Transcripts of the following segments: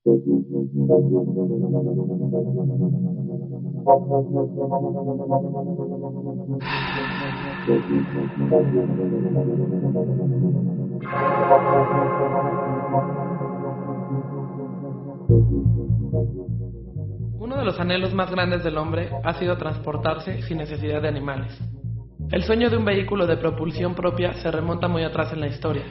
Uno de los anhelos más grandes del hombre ha sido transportarse sin necesidad de animales. El sueño de un vehículo de propulsión propia se remonta muy atrás en la historia.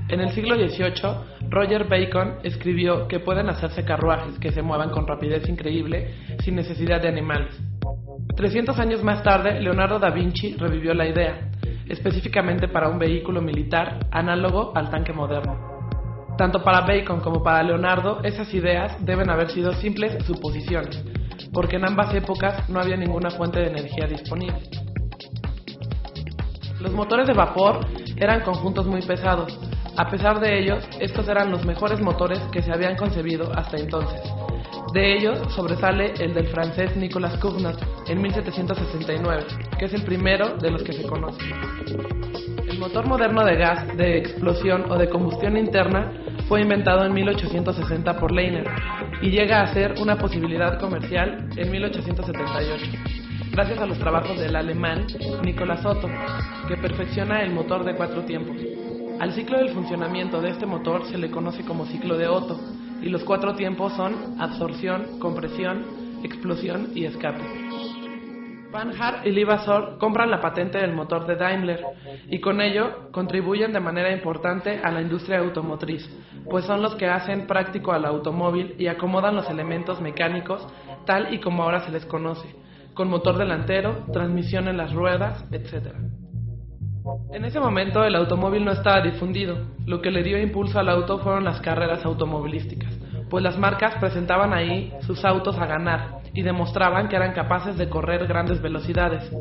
En el siglo XVIII, Roger Bacon escribió que pueden hacerse carruajes que se muevan con rapidez increíble sin necesidad de animales. 300 años más tarde, Leonardo da Vinci revivió la idea, específicamente para un vehículo militar análogo al tanque moderno. Tanto para Bacon como para Leonardo, esas ideas deben haber sido simples suposiciones, porque en ambas épocas no había ninguna fuente de energía disponible. Los motores de vapor eran conjuntos muy pesados. A pesar de ellos, estos eran los mejores motores que se habían concebido hasta entonces. De ellos sobresale el del francés Nicolas Cugnot en 1769, que es el primero de los que se conoce. El motor moderno de gas, de explosión o de combustión interna fue inventado en 1860 por Leiner y llega a ser una posibilidad comercial en 1878, gracias a los trabajos del alemán Nicolas Otto, que perfecciona el motor de 4 tiempos. Al ciclo del funcionamiento de este motor se le conoce como ciclo de Otto, y los 4 tiempos son absorción, compresión, explosión y escape. Panhard y Levasseur compran la patente del motor de Daimler y con ello contribuyen de manera importante a la industria automotriz, pues son los que hacen práctico al automóvil y acomodan los elementos mecánicos tal y como ahora se les conoce, con motor delantero, transmisión en las ruedas, etc. En ese momento el automóvil no estaba difundido. Lo que le dio impulso al auto fueron las carreras automovilísticas, pues las marcas presentaban ahí sus autos a ganar y demostraban que eran capaces de correr grandes velocidades.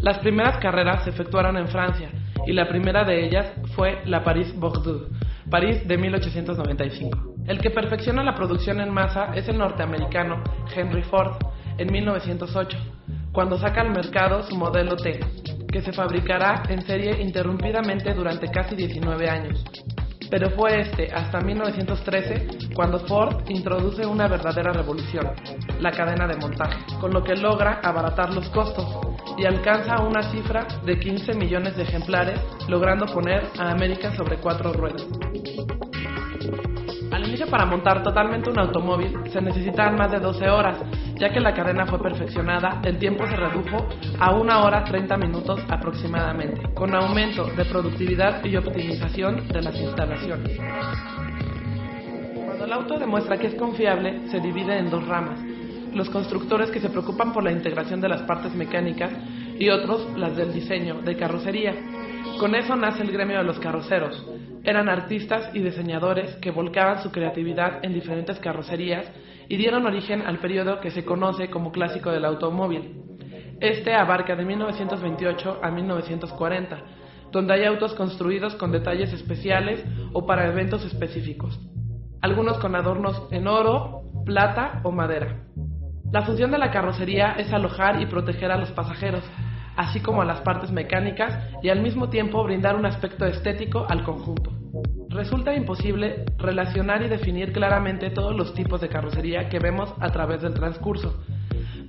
Las primeras carreras se efectuaron en Francia y la primera de ellas fue la París-Bordeaux, París de 1895. El que perfecciona la producción en masa es el norteamericano Henry Ford en 1908, cuando saca al mercado su modelo T, que se fabricará en serie interrumpidamente durante casi 19 años. Pero fue hasta 1913, cuando Ford introduce una verdadera revolución, la cadena de montaje, con lo que logra abaratar los costos y alcanza una cifra de 15 millones de ejemplares, logrando poner a América sobre 4 ruedas. Al inicio, para montar totalmente un automóvil se necesitaban más de 12 horas, ya que la cadena fue perfeccionada, el tiempo se redujo a 1 hora 30 minutos aproximadamente, con aumento de productividad y optimización de las instalaciones. Cuando el auto demuestra que es confiable, se divide en 2 ramas: los constructores, que se preocupan por la integración de las partes mecánicas, y otros las del diseño, de carrocería. Con eso nace el gremio de los carroceros. Eran artistas y diseñadores que volcaban su creatividad en diferentes carrocerías y dieron origen al periodo que se conoce como clásico del automóvil. Abarca de 1928 a 1940, donde hay autos construidos con detalles especiales o para eventos específicos, algunos con adornos en oro, plata o madera. La función de la carrocería es alojar y proteger a los pasajeros, así como a las partes mecánicas, y al mismo tiempo brindar un aspecto estético al conjunto. Resulta imposible relacionar y definir claramente todos los tipos de carrocería que vemos a través del transcurso,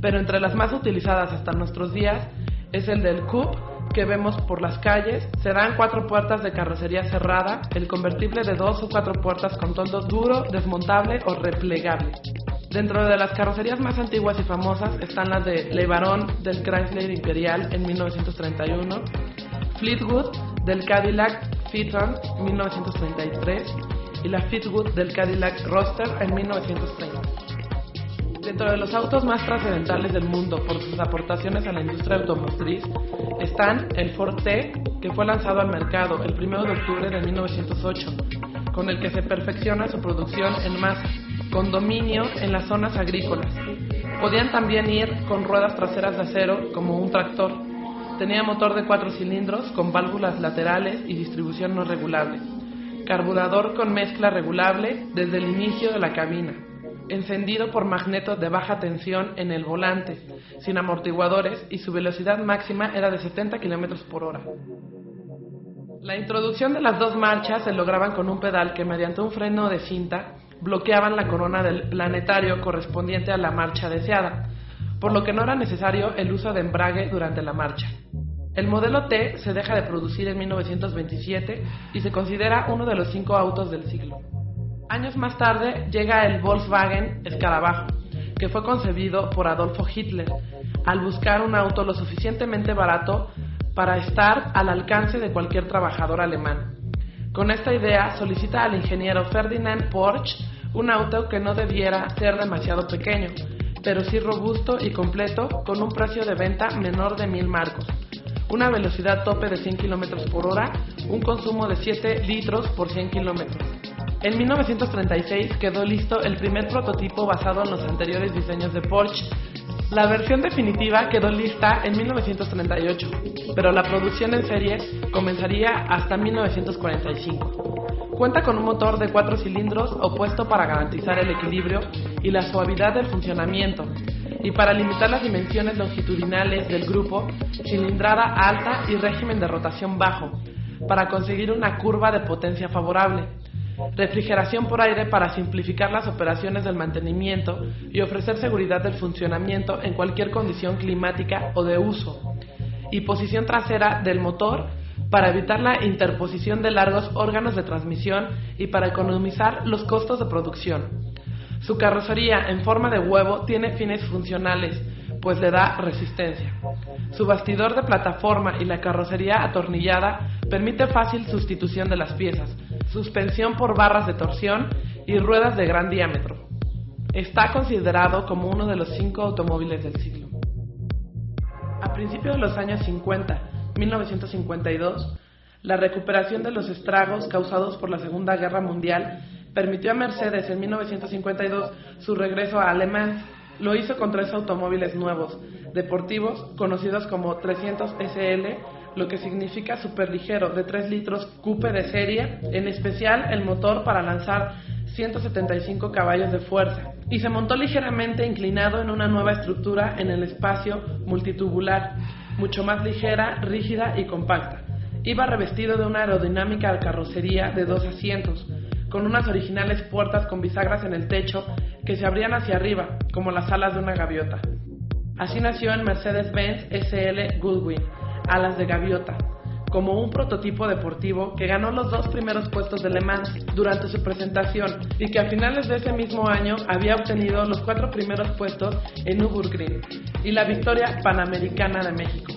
pero entre las más utilizadas hasta nuestros días es el del coupe, que vemos por las calles. Serán 4 puertas de carrocería cerrada, el convertible de 2 o 4 puertas con toldo duro, desmontable o replegable. Dentro de las carrocerías más antiguas y famosas están las de Le Baron del Chrysler Imperial en 1931, Fleetwood del Cadillac Phaeton 1933 y la Fleetwood del Cadillac Roadster en 1930. Dentro de los autos más trascendentales del mundo por sus aportaciones a la industria automotriz están el Ford T, que fue lanzado al mercado el 1 de octubre de 1908, con el que se perfecciona su producción en masa, con dominio en las zonas agrícolas. Podían también ir con ruedas traseras de acero como un tractor. Tenía motor de 4 cilindros con válvulas laterales y distribución no regulable. Carburador con mezcla regulable desde el inicio de la cabina. Encendido por magnetos de baja tensión en el volante, sin amortiguadores, y su velocidad máxima era de 70 km por hora. La introducción de las 2 marchas se lograban con un pedal que, mediante un freno de cinta, bloqueaban la corona del planetario correspondiente a la marcha deseada, por lo que no era necesario el uso de embrague durante la marcha. El modelo T se deja de producir en 1927 y se considera uno de los 5 autos del siglo. Años más tarde llega el Volkswagen Escarabajo, que fue concebido por Adolfo Hitler, al buscar un auto lo suficientemente barato para estar al alcance de cualquier trabajador alemán. Con esta idea solicita al ingeniero Ferdinand Porsche un auto que no debiera ser demasiado pequeño, pero sí robusto y completo, con un precio de venta menor de 1000 marcos, una velocidad tope de 100 km por hora, un consumo de 7 litros por 100 km. En 1936 quedó listo el primer prototipo basado en los anteriores diseños de Porsche. La versión definitiva quedó lista en 1938, pero la producción en serie comenzaría hasta 1945. Cuenta con un motor de 4 cilindros opuesto para garantizar el equilibrio y la suavidad del funcionamiento, y para limitar las dimensiones longitudinales del grupo, cilindrada alta y régimen de rotación bajo, para conseguir una curva de potencia favorable, refrigeración por aire para simplificar las operaciones del mantenimiento y ofrecer seguridad del funcionamiento en cualquier condición climática o de uso, y posición trasera del motor para evitar la interposición de largos órganos de transmisión y para economizar los costos de producción. Su carrocería en forma de huevo tiene fines funcionales, pues le da resistencia. Su bastidor de plataforma y la carrocería atornillada permite fácil sustitución de las piezas, suspensión por barras de torsión y ruedas de gran diámetro. Está considerado como uno de los 5 automóviles del siglo. A principios de los años 50, 1952, la recuperación de los estragos causados por la Segunda Guerra Mundial permitió a Mercedes en 1952 su regreso a Le Mans. Lo hizo con 3 automóviles nuevos, deportivos, conocidos como 300 SL, lo que significa superligero de 3 litros coupe de serie, en especial el motor para lanzar 175 caballos de fuerza, y se montó ligeramente inclinado en una nueva estructura en el espacio multitubular, mucho más ligera, rígida y compacta. Iba revestido de una aerodinámica carrocería de 2 asientos, con unas originales puertas con bisagras en el techo que se abrían hacia arriba, como las alas de una gaviota. Así nació el Mercedes-Benz SL Goodwin, alas de gaviota, como un prototipo deportivo que ganó los 2 primeros puestos de Le Mans durante su presentación y que a finales de ese mismo año había obtenido los 4 primeros puestos en Nürburgring y la victoria panamericana de México.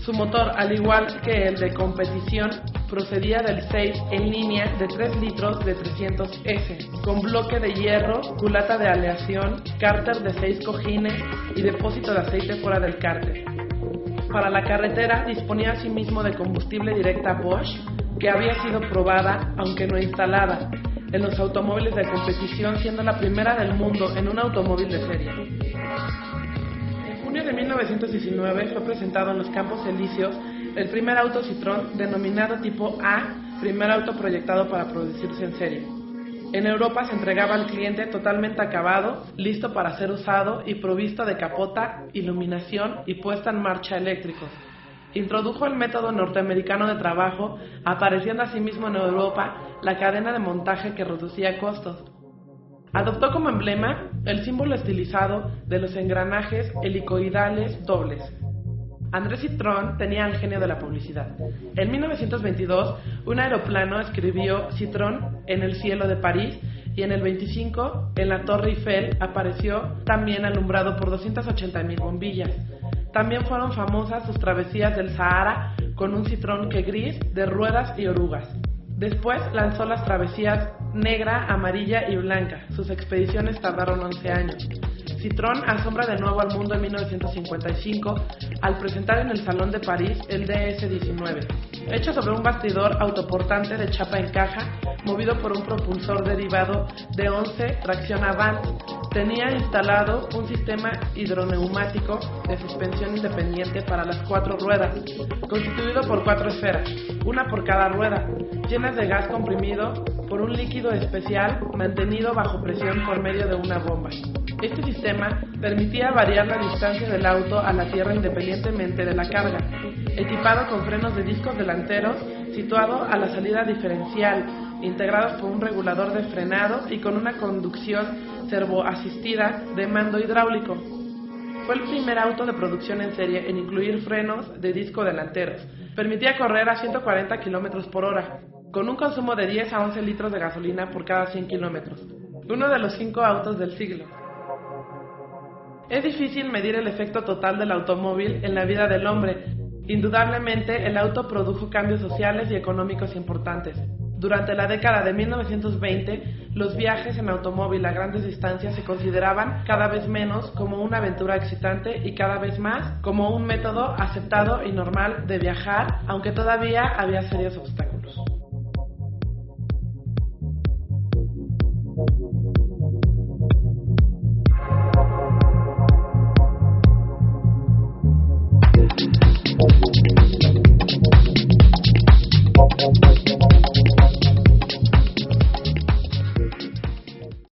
Su motor, al igual que el de competición, procedía del 6 en línea de 3 litros de 300S, con bloque de hierro, culata de aleación, cárter de 6 cojines y depósito de aceite fuera del cárter. Para la carretera disponía asimismo de combustible directa Bosch, que había sido probada, aunque no instalada, en los automóviles de competición, siendo la primera del mundo en un automóvil de serie. En junio de 1919 fue presentado en los Campos Elíseos el primer auto Citroën denominado tipo A, primer auto proyectado para producirse en serie. En Europa se entregaba al cliente totalmente acabado, listo para ser usado y provisto de capota, iluminación y puesta en marcha eléctricos. Introdujo el método norteamericano de trabajo, apareciendo asimismo en Europa la cadena de montaje que reducía costos. Adoptó como emblema el símbolo estilizado de los engranajes helicoidales dobles. André Citroën tenía el genio de la publicidad. En 1922, un aeroplano escribió Citroën en el cielo de París, y en el 25, en la Torre Eiffel, apareció también alumbrado por 280.000 bombillas. También fueron famosas sus travesías del Sahara con un Citroën que gris, de ruedas y orugas. Después lanzó las travesías negra, amarilla y blanca. Sus expediciones tardaron 11 años. Citroën asombra de nuevo al mundo en 1955 al presentar en el Salón de París el DS-19, hecho sobre un bastidor autoportante de chapa en caja, movido por un propulsor derivado de 11 tracción Avant. Tenía instalado un sistema hidroneumático de suspensión independiente para las 4 ruedas, constituido por 4 esferas, una por cada rueda, llenas de gas comprimido por un líquido especial mantenido bajo presión por medio de una bomba. Este sistema permitía variar la distancia del auto a la tierra independientemente de la carga. Equipado con frenos de discos delanteros, situado a la salida diferencial, integrados por un regulador de frenado y con una conducción servoasistida de mando hidráulico. Fue el primer auto de producción en serie en incluir frenos de disco delanteros. Permitía correr a 140 km por hora, con un consumo de 10 a 11 litros de gasolina por cada 100 kilómetros. Uno de los 5 autos del siglo. Es difícil medir el efecto total del automóvil en la vida del hombre. Indudablemente, el auto produjo cambios sociales y económicos importantes. Durante la década de 1920, los viajes en automóvil a grandes distancias se consideraban cada vez menos como una aventura excitante y cada vez más como un método aceptado y normal de viajar, aunque todavía había serios obstáculos.